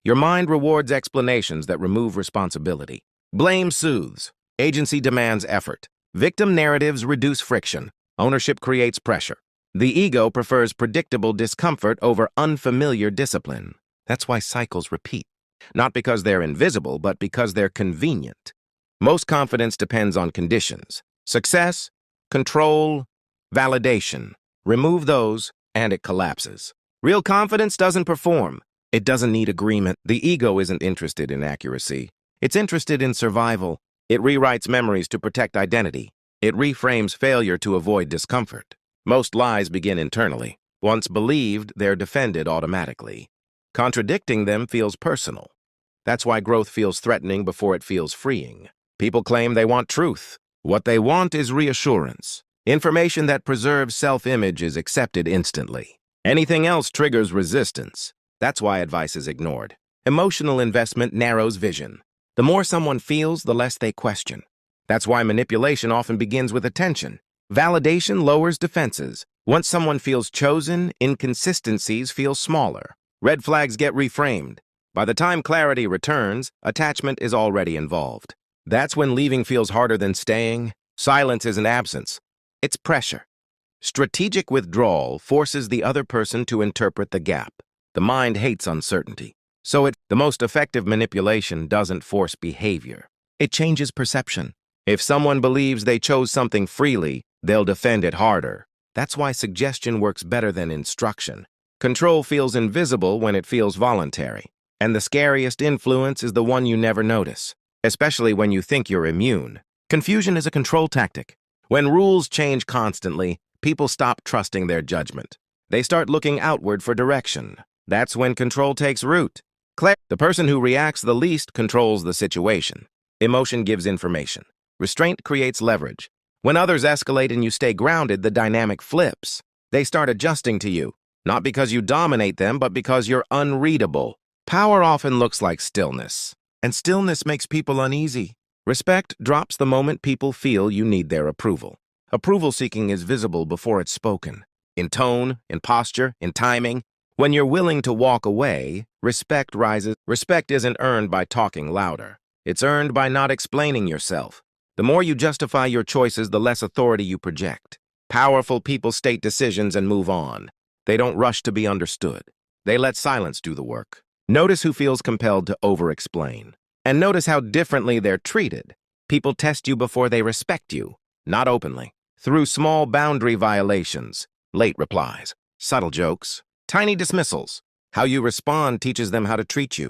Your mind rewards explanations that remove responsibility. Blame soothes. Agency demands effort. Victim narratives reduce friction. Ownership creates pressure. The ego prefers predictable discomfort over unfamiliar discipline. That's why cycles repeat. Not because they're invisible, but because they're convenient. Most confidence depends on conditions. Success, control, validation. Remove those, and it collapses. Real confidence doesn't perform. It doesn't need agreement. The ego isn't interested in accuracy. It's interested in survival. It rewrites memories to protect identity. It reframes failure to avoid discomfort. Most lies begin internally. Once believed, they're defended automatically. Contradicting them feels personal. That's why growth feels threatening before it feels freeing. People claim they want truth. What they want is reassurance. Information that preserves self-image is accepted instantly. Anything else triggers resistance. That's why advice is ignored. Emotional investment narrows vision. The more someone feels, the less they question. That's why manipulation often begins with attention. Validation lowers defenses. Once someone feels chosen, inconsistencies feel smaller. Red flags get reframed. By the time clarity returns, attachment is already involved. That's when leaving feels harder than staying. Silence isn't absence. It's pressure. Strategic withdrawal forces the other person to interpret the gap. The mind hates uncertainty. So the most effective manipulation doesn't force behavior. It changes perception. If someone believes they chose something freely, they'll defend it harder. That's why suggestion works better than instruction. Control feels invisible when it feels voluntary. And the scariest influence is the one you never notice, especially when you think you're immune. Confusion is a control tactic. When rules change constantly, people stop trusting their judgment. They start looking outward for direction. That's when control takes root. The person who reacts the least controls the situation. Emotion gives information. Restraint creates leverage. When others escalate and you stay grounded, the dynamic flips. They start adjusting to you, not because you dominate them, but because you're unreadable. Power often looks like stillness, and stillness makes people uneasy. Respect drops the moment people feel you need their approval. Approval seeking is visible before it's spoken. In tone, in posture, in timing. When you're willing to walk away, respect rises. Respect isn't earned by talking louder. It's earned by not explaining yourself. The more you justify your choices, the less authority you project. Powerful people state decisions and move on. They don't rush to be understood. They let silence do the work. Notice who feels compelled to over-explain. And notice how differently they're treated. People test you before they respect you, not openly. Through small boundary violations, late replies, subtle jokes, tiny dismissals. How you respond teaches them how to treat you.